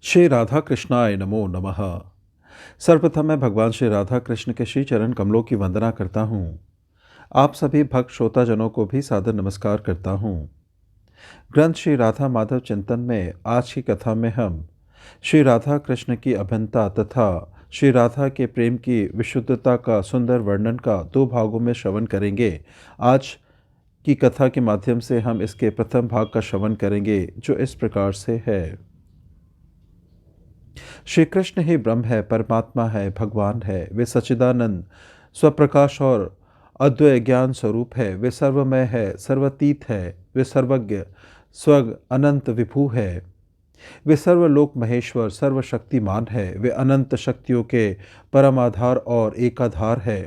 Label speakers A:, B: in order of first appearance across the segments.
A: श्री राधा कृष्णाय नमो नमः। सर्वप्रथम मैं भगवान श्री राधा कृष्ण के श्री चरण कमलों की वंदना करता हूँ। आप सभी भक्त श्रोताजनों को भी सादर नमस्कार करता हूँ। ग्रंथ श्री राधा माधव चिंतन में आज की कथा में हम श्री राधा कृष्ण की अभिन्नता तथा श्री राधा के प्रेम की विशुद्धता का सुंदर वर्णन का दो भागों में श्रवण करेंगे। आज की कथा के माध्यम से हम इसके प्रथम भाग का श्रवण करेंगे, जो इस प्रकार से है। श्री कृष्ण ही ब्रह्म है, परमात्मा है, भगवान है। वे सच्चिदानंद स्वप्रकाश और अद्वय ज्ञान स्वरूप है। वे सर्वमय है, सर्वतीत है। वे सर्वज्ञ स्वग अनंत विभु है। वे सर्वलोक महेश्वर सर्वशक्तिमान है। वे अनंत शक्तियों के परमाधार और एकाधार है।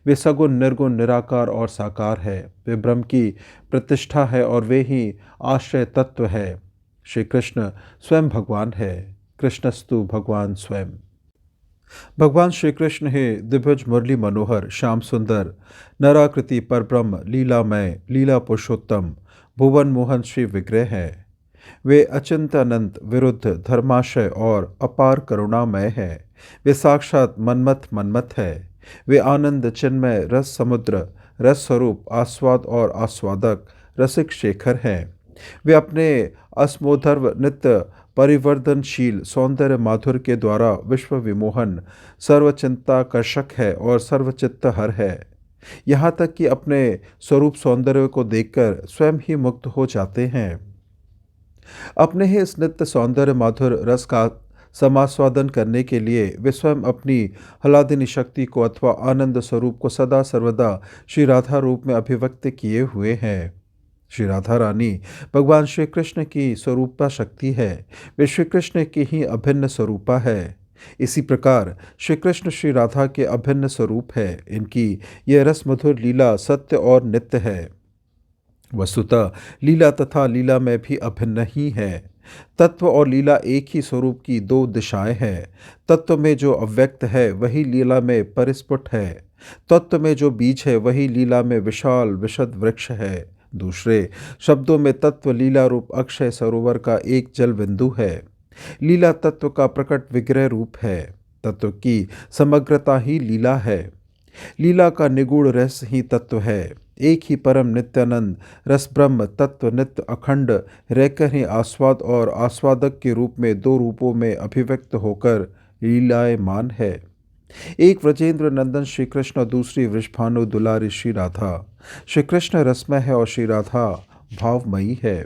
A: वे सगुण निर्गुण निराकार और साकार है। वे ब्रह्म की प्रतिष्ठा है और वे ही आश्रय तत्व है। श्री कृष्ण स्वयं भगवान है। कृष्णस्तु भगवान स्वयं। भगवान श्री कृष्ण है दिव्यज मुरली मनोहर श्याम सुंदर नराकृति परब्रह्म लीलामय लीला पुरुषोत्तम भुवन मोहन श्री विग्रह है। वे अचिंत अनंत विरुद्ध धर्माशय और अपार करुणामय है। वे साक्षात मन्मथ है। वे आनंद चिन्मय रस समुद्र रस स्वरूप आस्वाद और आस्वादक रसिक शेखर हैं। वे अपने अस्मोधर्व नित्य परिवर्तनशील सौंदर्य माधुर के द्वारा विश्व विमोहन सर्वचिंताकर्षक है और सर्वचित्तहर है। यहाँ तक कि अपने स्वरूप सौंदर्य को देखकर स्वयं ही मुक्त हो जाते हैं। अपने ही इस नित्य सौंदर्य माधुर रस का समास्वादन करने के लिए वे स्वयं अपनी हलादिनी शक्ति को अथवा आनंद स्वरूप को सदा सर्वदा श्री राधा रूप में अभिव्यक्त किए हुए हैं। श्री राधा रानी भगवान श्री कृष्ण की स्वरूपा शक्ति है। वे श्री कृष्ण की ही अभिन्न स्वरूपा है। इसी प्रकार श्री कृष्ण श्री राधा के अभिन्न स्वरूप है। इनकी यह रस मधुर लीला सत्य और नित्य है। वस्तुतः लीला तथा लीला में भी अभिन्न ही है। तत्व और लीला एक ही स्वरूप की दो दिशाएं हैं। तत्व में जो अव्यक्त है वही लीला में परिस्फुट है। तत्व में जो बीज है वही लीला में विशाल विशद वृक्ष है। दूसरे शब्दों में तत्व लीला रूप अक्षय सरोवर का एक जल बिंदु है। लीला तत्व का प्रकट विग्रह रूप है। तत्व की समग्रता ही लीला है। लीला का निगूढ़ रहस्य ही तत्व है। एक ही परम नित्यानंद रस ब्रह्म तत्व नित्य अखंड रहकर ही आस्वाद और आस्वादक के रूप में दो रूपों में अभिव्यक्त होकर लीलायमान है। एक व्रजेंद्र नंदन श्री कृष्ण और दूसरी वृषभानु दुलारी श्री राधा। श्री कृष्ण रसमय है और श्री राधा भावमयी है।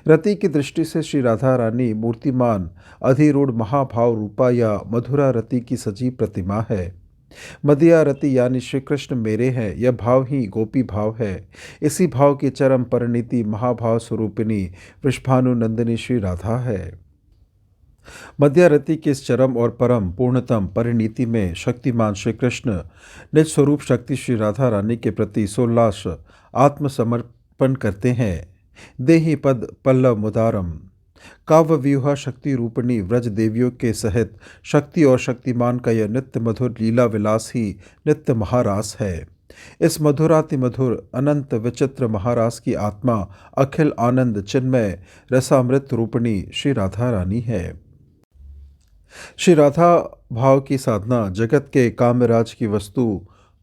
A: रति की दृष्टि से श्री राधा रानी मूर्तिमान अधिरूढ़ महाभाव रूपा या मधुरा रति की सजीव प्रतिमा है। मदिया रति यानी श्री कृष्ण मेरे हैं, यह भाव ही गोपी भाव है। इसी भाव की चरम परिणति महाभाव स्वरूपिणी वृषभानु नंदिनी श्री राधा है। मध्यारति के इस चरम और परम पूर्णतम परिणति में शक्तिमान श्री कृष्ण निज स्वरूप शक्ति श्री राधा रानी के प्रति सोल्लास आत्मसमर्पण करते हैं। देहि पद पल्लव मुदारम काव्य व्यूहा शक्ति रूपिणी व्रज देवियों के सहित शक्ति और शक्तिमान का यह नित्य मधुर लीला विलास ही नित्य महारास है। इस मधुराति मधुर अनंत विचित्र महारास की आत्मा अखिल आनंद चिन्मय रसामृत रूपिणी श्री राधा रानी है। श्री राधा भाव की साधना जगत के कामराज की वस्तु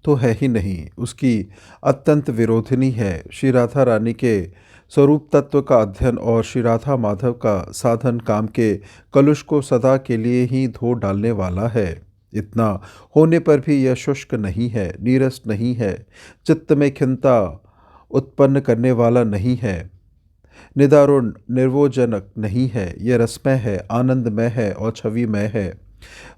A: तो है ही नहीं, उसकी अत्यंत विरोधिनी है। श्री राधा रानी के स्वरूप तत्व का अध्ययन और श्री राधा माधव का साधन काम के कलुष को सदा के लिए ही धो डालने वाला है। इतना होने पर भी यह शुष्क नहीं है, नीरस नहीं है, चित्त में खिन्नता उत्पन्न करने वाला नहीं है, निदारुण निर्वोजनक नहीं है। यह रसमय है, आनंदमय है और छविमय है।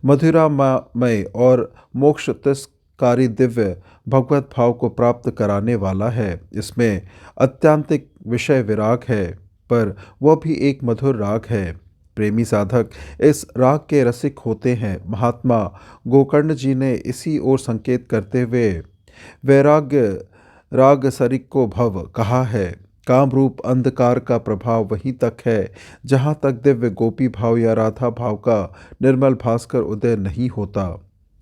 A: मधुरामय और मोक्ष तिरस्कारी दिव्य भगवत भाव को प्राप्त कराने वाला है। इसमें अत्यांतिक विषय विराग है, पर वह भी एक मधुर राग है। प्रेमी साधक इस राग के रसिक होते हैं। महात्मा गोकर्ण जी ने इसी ओर संकेत करते हुए वैराग्य राग सरिक को भव कहा है। काम रूप अंधकार का प्रभाव वहीं तक है जहाँ तक दिव्य गोपी भाव या राधा भाव का निर्मल भास्कर उदय नहीं होता।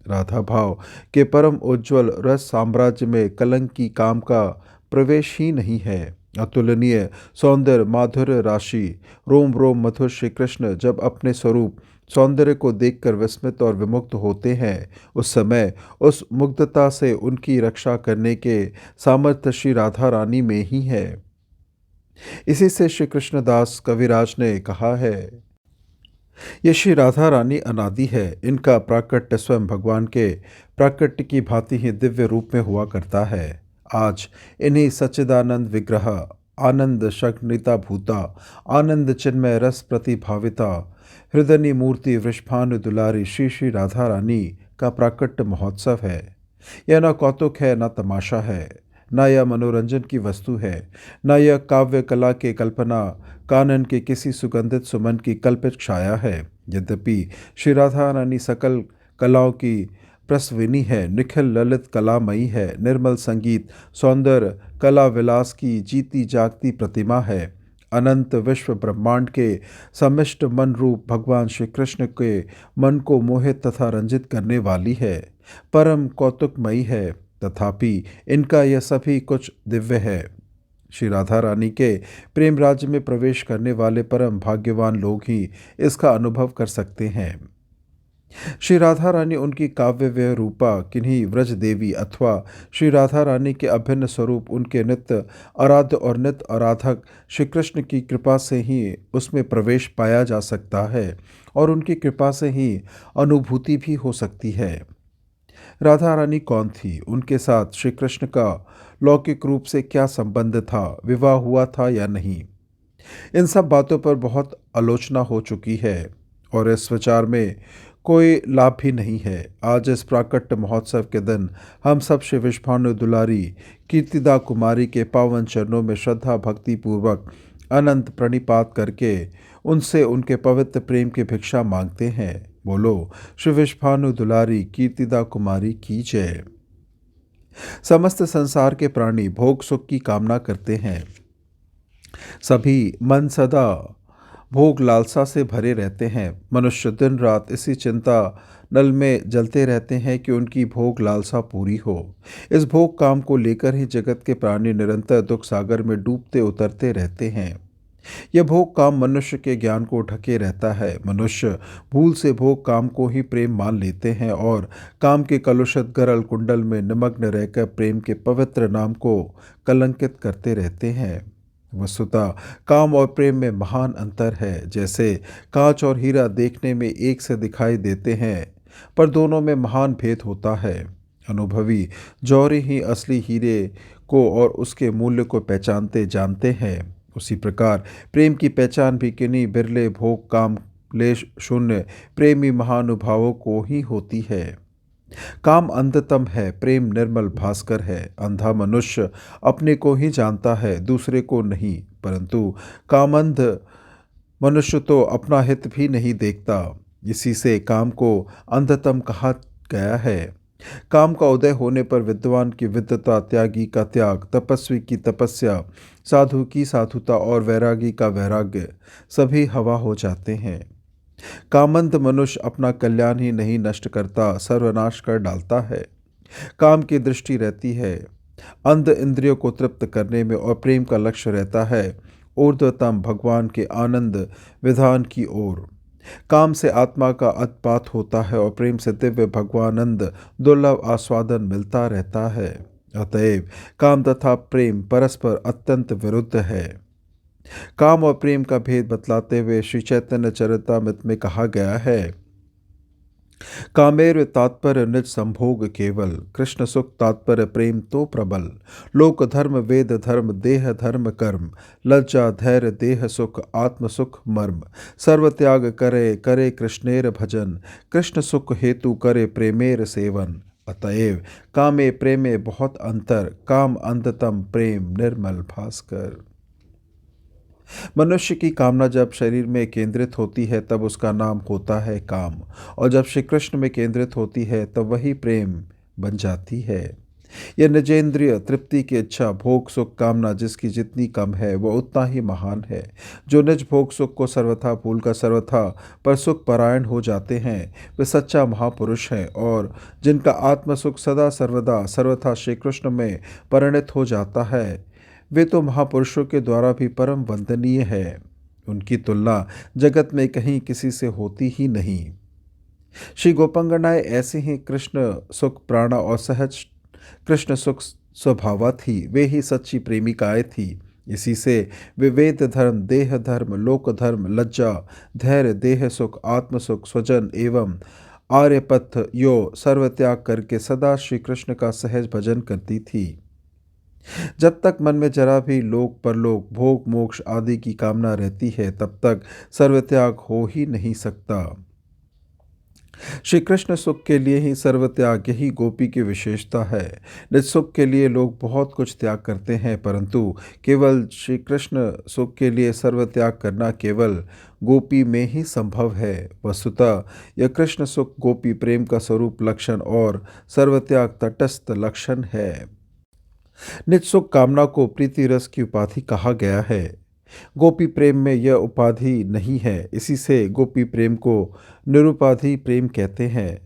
A: राधा भाव के परम उज्ज्वल रस साम्राज्य में कलंक की काम का प्रवेश ही नहीं है। अतुलनीय सौंदर्य माधुर्य राशि, रोम रोम मधुर श्री कृष्ण जब अपने स्वरूप सौंदर्य को देखकर विस्मित और विमुग्ध होते हैं, उस समय उस मुग्धता से उनकी रक्षा करने के सामर्थ्य श्री राधा रानी में ही है। इसी से श्री कृष्णदास कविराज ने कहा है, ये श्री राधा रानी अनादि है, इनका प्राकट्य स्वयं भगवान के प्राकट्य की भांति ही दिव्य रूप में हुआ करता है। आज इन्हीं सच्चिदानंद विग्रह आनंद शग्निता भूता आनंद चिन्मय रस प्रतिभाविता हृदयनी मूर्ति वृषभानु दुलारी श्री श्री राधा रानी का प्राकट्य महोत्सव है। यह न कौतुक है न तमाशा है, न यह मनोरंजन की वस्तु है, न यह काव्य कला के कल्पना कानन के किसी सुगंधित सुमन की कल्पित छाया है। यद्यपि श्री राधा रानी सकल कलाओं की प्रसविनी है, निखिल ललित कलामयी है, निर्मल संगीत सौंदर्य कला विलास की जीती जागती प्रतिमा है। अनंत विश्व ब्रह्मांड के सम्मिष्ट मन रूप भगवान श्री कृष्ण के मन को मोहित तथा रंजित करने वाली है, परम कौतुकमयी है। तथापि इनका यह सभी कुछ दिव्य है। श्री राधा रानी के प्रेम राज्य में प्रवेश करने वाले परम भाग्यवान लोग ही इसका अनुभव कर सकते हैं। श्री राधा रानी उनकी काव्य व्यय रूपा किन्हीं व्रज देवी अथवा श्री राधा रानी के अभिन्न स्वरूप उनके नित्य आराध्य और नित्य आराधक श्री कृष्ण की कृपा से ही उसमें प्रवेश पाया जा सकता है और उनकी कृपा से ही अनुभूति भी हो सकती है। राधा रानी कौन थी, उनके साथ श्री कृष्ण का लौकिक रूप से क्या संबंध था, विवाह हुआ था या नहीं, इन सब बातों पर बहुत आलोचना हो चुकी है और इस विचार में कोई लाभ भी नहीं है। आज इस प्राकट्य महोत्सव के दिन हम सब श्री विश्वभानु दुलारी कीर्तिदा कुमारी के पावन चरणों में श्रद्धा भक्ति पूर्वक अनंत प्रणिपात करके उनसे उनके पवित्र प्रेम की भिक्षा मांगते हैं। बोलो श्री विश्वभानु दुलारी कीर्तिदा कुमारी की जय। समस्त संसार के प्राणी भोग सुख की कामना करते हैं। सभी मन सदा भोग लालसा से भरे रहते हैं। मनुष्य दिन रात इसी चिंता नल में जलते रहते हैं कि उनकी भोग लालसा पूरी हो। इस भोग काम को लेकर ही जगत के प्राणी निरंतर दुख सागर में डूबते उतरते रहते हैं। यह भोग काम मनुष्य के ज्ञान को ढके रहता है। मनुष्य भूल से भोग काम को ही प्रेम मान लेते हैं और काम के कलुषित गरल कुंडल में निमग्न रहकर प्रेम के पवित्र नाम को कलंकित करते रहते हैं। वस्तुतः काम और प्रेम में महान अंतर है। जैसे कांच और हीरा देखने में एक से दिखाई देते हैं, पर दोनों में महान भेद होता है। अनुभवी जौहरी ही असली हीरे को और उसके मूल्य को पहचानते जानते हैं। उसी प्रकार प्रेम की पहचान भी किन्हीं बिरले भोग काम क्लेश शून्य प्रेमी महानुभावों को ही होती है। काम अंधतम है, प्रेम निर्मल भास्कर है। अंधा मनुष्य अपने को ही जानता है, दूसरे को नहीं, परंतु कामंध मनुष्य तो अपना हित भी नहीं देखता। इसी से काम को अंधतम कहा गया है। काम का उदय होने पर विद्वान की विद्वता, त्यागी का त्याग, तपस्वी की तपस्या, साधु की साधुता और वैरागी का वैराग्य सभी हवा हो जाते हैं। कामंद मनुष्य अपना कल्याण ही नहीं नष्ट करता, सर्वनाश कर डालता है। काम की दृष्टि रहती है अंध इंद्रियों को तृप्त करने में और प्रेम का लक्ष्य रहता है ऊर्ध्वतम भगवान के आनंद विधान की ओर। काम से आत्मा का अतपात होता है और प्रेम से दिव्य भगवानंद दुर्लभ आस्वादन मिलता रहता है। अतएव काम तथा प्रेम परस्पर अत्यंत विरुद्ध है। काम और प्रेम का भेद बतलाते हुए श्री चैतन्य चरितामृत में कहा गया है, कामेर तात्पर्य निज संभोग केवल, कृष्ण सुख तात्पर्य प्रेम तो प्रबल। लोक धर्म वेद धर्म देह धर्म कर्म, लज्जा धैर्य देह सुख आत्म सुख मर्म। सर्व त्याग करे करे कृष्णेर भजन, कृष्ण सुख हेतु करे प्रेमेर सेवन। अतएव कामे प्रेमे बहुत अंतर, काम अंधतम प्रेम निर्मल भास्कर। मनुष्य की कामना जब शरीर में केंद्रित होती है तब उसका नाम होता है काम, और जब श्री कृष्ण में केंद्रित होती है तब वही प्रेम बन जाती है। यह निजेंद्रिय तृप्ति की इच्छा भोग सुख कामना जिसकी जितनी कम है वह उतना ही महान है। जो निज भोग सुख को सर्वथा भूलकर सर्वथा पर सुख परायण हो जाते हैं वे सच्चा महापुरुष हैं, और जिनका आत्म सुख सदा सर्वदा सर्वथा श्री कृष्ण में परिणत हो जाता है वे तो महापुरुषों के द्वारा भी परम वंदनीय है। उनकी तुलना जगत में कहीं किसी से होती ही नहीं। श्री गोपांगनाएं ऐसे ही कृष्ण सुख प्राणा और सहज कृष्ण सुख स्वभावा थी। वे ही सच्ची प्रेमिकाएं थी। इसी से वे वेद धर्म, देह धर्म, लोक धर्म, लज्जा, धैर्य, देह सुख, आत्म सुख, स्वजन एवं आर्यपथ यो सर्वत्याग करके सदा श्री कृष्ण का सहज भजन करती थी। जब तक मन में जरा भी लोक परलोक, भोग मोक्ष आदि की कामना रहती है, तब तक सर्वत्याग हो ही नहीं सकता। श्री कृष्ण सुख के लिए ही सर्वत्याग, यही गोपी की विशेषता है। निज सुख के लिए लोग बहुत कुछ त्याग करते हैं, परंतु केवल श्री कृष्ण सुख के लिए सर्वत्याग करना केवल गोपी में ही संभव है। वस्तुतः यह कृष्ण सुख गोपी प्रेम का स्वरूप लक्षण और सर्वत्याग तटस्थ लक्षण है। निज सुख कामना को प्रीति रस की उपाधि कहा गया है। गोपी प्रेम में यह उपाधि नहीं है, इसी से गोपी प्रेम को निरुपाधि प्रेम कहते हैं।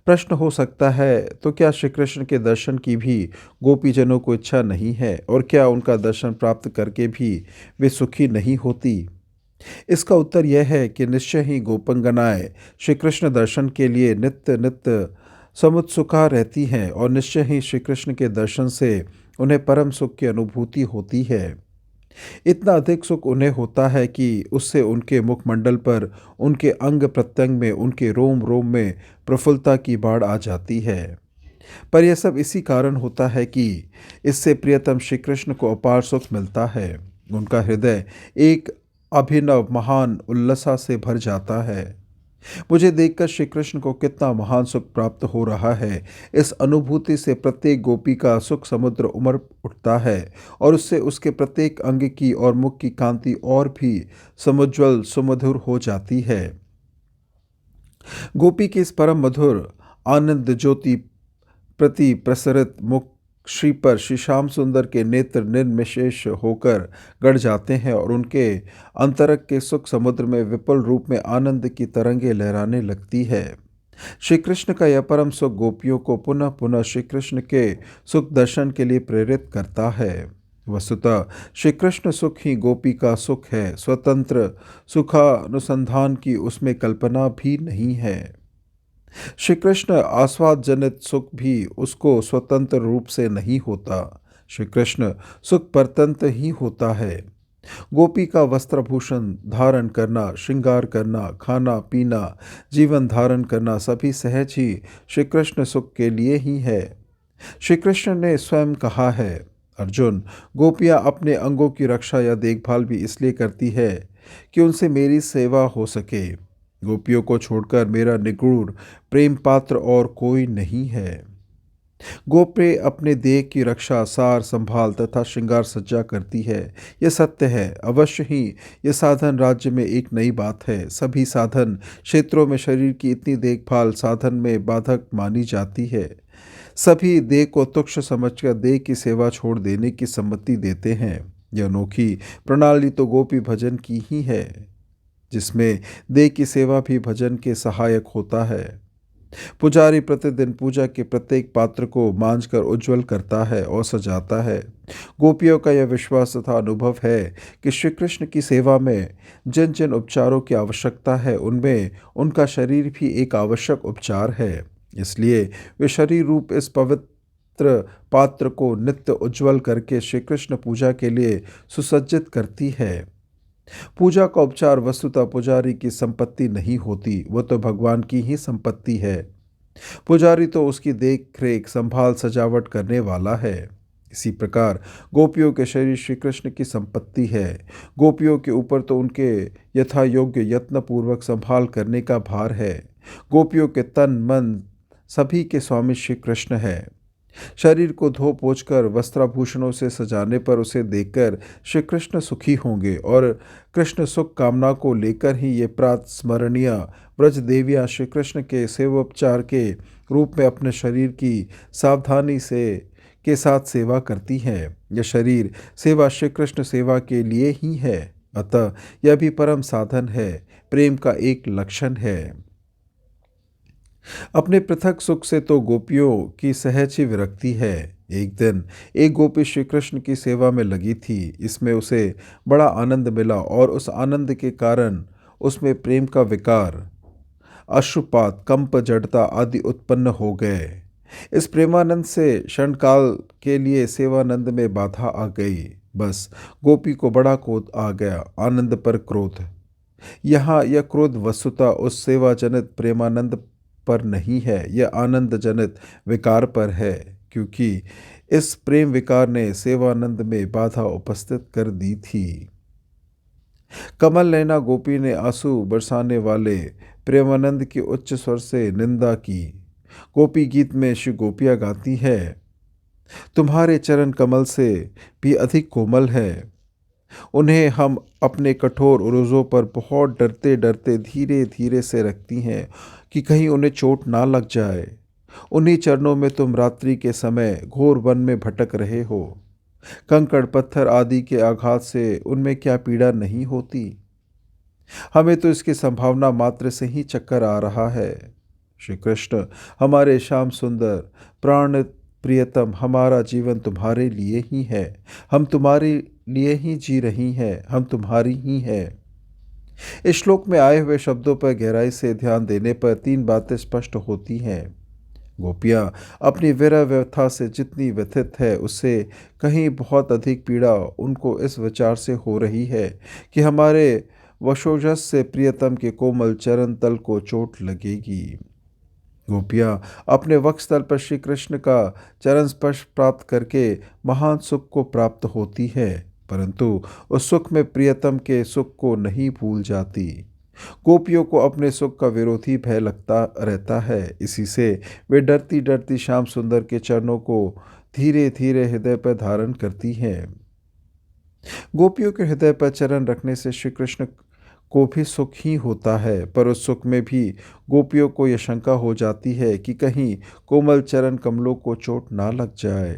A: प्रश्न हो सकता है, तो क्या श्री कृष्ण के दर्शन की भी गोपीजनों को इच्छा नहीं है, और क्या उनका दर्शन प्राप्त करके भी वे सुखी नहीं होती? इसका उत्तर यह है कि निश्चय ही गोपंगनाएं श्री कृष्ण दर्शन के लिए नित्य नित्य समुत्सुका रहती हैं, और निश्चय ही श्री कृष्ण के दर्शन से उन्हें परम सुख की अनुभूति होती है। इतना अधिक सुख उन्हें होता है कि उससे उनके मुखमंडल पर, उनके अंग प्रत्यंग में, उनके रोम रोम में प्रफुल्लता की बाढ़ आ जाती है। पर यह सब इसी कारण होता है कि इससे प्रियतम श्री कृष्ण को अपार सुख मिलता है। उनका हृदय एक अभिनव महान उल्लासा से भर जाता है। मुझे देखकर श्री कृष्ण को कितना महान सुख प्राप्त हो रहा है, इस अनुभूति से प्रत्येक गोपी का सुख समुद्र उमड़ उठता है, और उससे उसके प्रत्येक अंग की और मुख की कांति और भी समुज्वल सुमधुर हो जाती है। गोपी की इस परम मधुर आनंद ज्योति प्रति प्रसरित मुख श्री पर श्री श्याम सुंदर के नेत्र निर्निमेष होकर गड़ जाते हैं, और उनके अंतरक के सुख समुद्र में विपुल रूप में आनंद की तरंगे लहराने लगती है। श्री कृष्ण का यह परम सुख गोपियों को पुनः पुनः श्री कृष्ण के सुख दर्शन के लिए प्रेरित करता है। वस्तुतः श्री कृष्ण सुख ही गोपी का सुख है। स्वतंत्र सुखानुसंधान की उसमें कल्पना भी नहीं है। श्री कृष्ण आस्वाद जनित सुख भी उसको स्वतंत्र रूप से नहीं होता। श्री कृष्ण सुख परतंत्र ही होता है। गोपी का वस्त्रभूषण धारण करना, श्रृंगार करना, खाना पीना, जीवन धारण करना सभी सहज ही श्री कृष्ण सुख के लिए ही है। श्री कृष्ण ने स्वयं कहा है, अर्जुन, गोपियाँ अपने अंगों की रक्षा या देखभाल भी इसलिए करती है कि उनसे मेरी सेवा हो सके। गोपियों को छोड़कर मेरा निगूढ़ प्रेम पात्र और कोई नहीं है। गोपे अपने देह की रक्षा, सार संभाल तथा श्रृंगार सज्जा करती है। यह सत्य है। अवश्य ही यह साधन राज्य में एक नई बात है। सभी साधन क्षेत्रों में शरीर की इतनी देखभाल साधन में बाधक मानी जाती है। सभी देह को तुच्छ समझकर देह की सेवा छोड़ देने की सम्मति देते हैं। यह अनोखी प्रणाली तो गोपी भजन की ही है, जिसमें देह की सेवा भी भजन के सहायक होता है। पुजारी प्रतिदिन पूजा के प्रत्येक पात्र को मांझकर उज्जवल करता है और सजाता है। गोपियों का यह विश्वास तथा अनुभव है कि श्री कृष्ण की सेवा में जिन जिन उपचारों की आवश्यकता है, उनमें उनका शरीर भी एक आवश्यक उपचार है। इसलिए वे शरीर रूप इस पवित्र पात्र को नित्य उज्जवल करके श्री कृष्ण पूजा के लिए सुसज्जित करती है। पूजा का उपचार वस्तुतः पुजारी की संपत्ति नहीं होती, वह तो भगवान की ही संपत्ति है। पुजारी तो उसकी देख रेख संभाल सजावट करने वाला है। इसी प्रकार गोपियों के शरीर श्री कृष्ण की संपत्ति है। गोपियों के ऊपर तो उनके यथा योग्य यत्नपूर्वक संभाल करने का भार है। गोपियों के तन मन सभी के स्वामी श्री कृष्ण है। शरीर को धो पोंछकर वस्त्राभूषणों से सजाने पर उसे देखकर श्री कृष्ण सुखी होंगे, और कृष्ण सुख कामना को लेकर ही ये प्रातस्मरणीय व्रज देवियाँ श्री कृष्ण के सेवोपचार के रूप में अपने शरीर की सावधानी से के साथ सेवा करती हैं। यह शरीर सेवा श्री कृष्ण सेवा के लिए ही है, अतः यह भी परम साधन है, प्रेम का एक लक्षण है। अपने पृथक सुख से तो गोपियों की सहज ही विरक्ति है। एक दिन एक गोपी श्री कृष्ण की सेवा में लगी थी। इसमें उसे बड़ा आनंद मिला और उस आनंद के कारण उसमें प्रेम का विकार, अश्रुपात, कंप, जड़ता आदि उत्पन्न हो गए। इस प्रेमानंद से क्षणकाल के लिए सेवानंद में बाधा आ गई। बस गोपी को बड़ा क्रोध आ गया, आनंद पर क्रोध। यहाँ यह क्रोध वस्तुतः उस सेवाजनित प्रेमानंद पर नहीं है, यह आनंद जनित विकार पर है, क्योंकि इस प्रेम विकार ने सेवानंद में बाधा उपस्थित कर दी थी। कमल नैना गोपी ने आंसू बरसाने वाले प्रेमानंद की उच्च स्वर से निंदा की। गोपी गीत में श्री गोपियाँ गाती है, तुम्हारे चरण कमल से भी अधिक कोमल है। उन्हें हम अपने कठोर उरोजों पर बहुत डरते डरते धीरे धीरे से रखती हैं कि कहीं उन्हें चोट ना लग जाए। उन्हीं चरणों में तुम रात्रि के समय घोर वन में भटक रहे हो। कंकड़ पत्थर आदि के आघात से उनमें क्या पीड़ा नहीं होती। हमें तो इसकी संभावना मात्र से ही चक्कर आ रहा है। श्री कृष्ण हमारे श्याम सुंदर प्राण प्रियतम, हमारा जीवन तुम्हारे लिए ही है। हम तुम्हारे लिए ही जी रही हैं, हम तुम्हारी ही हैं। इस श्लोक में आए हुए शब्दों पर गहराई से ध्यान देने पर तीन बातें स्पष्ट होती हैं। गोपियाँ अपनी विरह व्यथा से जितनी व्यथित है, उससे कहीं बहुत अधिक पीड़ा उनको इस विचार से हो रही है कि हमारे वशोजस से प्रियतम के कोमल चरण तल को चोट लगेगी। गोपियाँ अपने वक्षस्थल पर श्री कृष्ण का चरण स्पर्श प्राप्त करके महान सुख को प्राप्त होती है, परंतु उस सुख में प्रियतम के सुख को नहीं भूल जाती। गोपियों को अपने सुख का विरोधी भय लगता रहता है। इसी से वे डरती डरती श्याम सुंदर के चरणों को धीरे धीरे हृदय पर धारण करती हैं। गोपियों के हृदय पर चरण रखने से श्री कृष्ण को भी सुख ही होता है, पर उस सुख में भी गोपियों को यह शंका हो जाती है कि कहीं कोमल चरण कमलों को चोट ना लग जाए।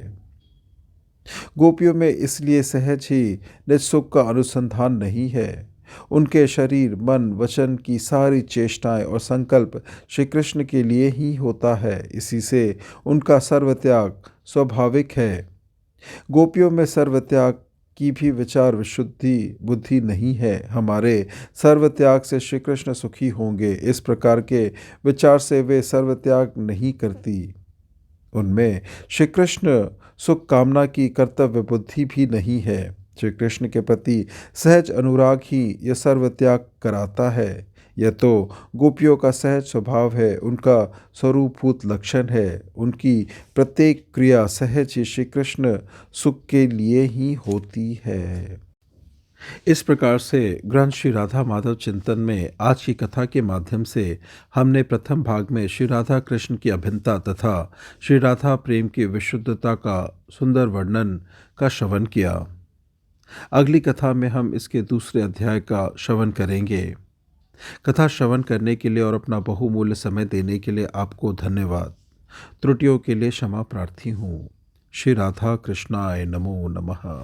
A: गोपियों में इसलिए सहज ही निज सुख का अनुसंधान नहीं है। उनके शरीर, मन, वचन की सारी चेष्टाएं और संकल्प श्री कृष्ण के लिए ही होता है। इसी से उनका सर्वत्याग स्वाभाविक है। गोपियों में सर्वत्याग की भी विचार विशुद्धि बुद्धि नहीं है। हमारे सर्वत्याग से श्री कृष्ण सुखी होंगे, इस प्रकार के विचार से वे सर्वत्याग नहीं करती। उनमें श्री कृष्ण सुख कामना की कर्तव्य बुद्धि भी नहीं है। श्री कृष्ण के प्रति सहज अनुराग ही यह सर्वत्याग कराता है। यह तो गोपियों का सहज स्वभाव है, उनका स्वरूपभूत लक्षण है। उनकी प्रत्येक क्रिया सहज ही श्री कृष्ण सुख के लिए ही होती है। इस प्रकार से ग्रंथ श्री राधा माधव चिंतन में आज की कथा के माध्यम से हमने प्रथम भाग में श्री राधा कृष्ण की अभिन्नता तथा श्री राधा प्रेम की विशुद्धता का सुंदर वर्णन का श्रवण किया। अगली कथा में हम इसके दूसरे अध्याय का श्रवण करेंगे। कथा श्रवण करने के लिए और अपना बहुमूल्य समय देने के लिए आपको धन्यवाद। त्रुटियों के लिए क्षमा प्रार्थी हूँ। श्री राधा कृष्णाय नमो नमः।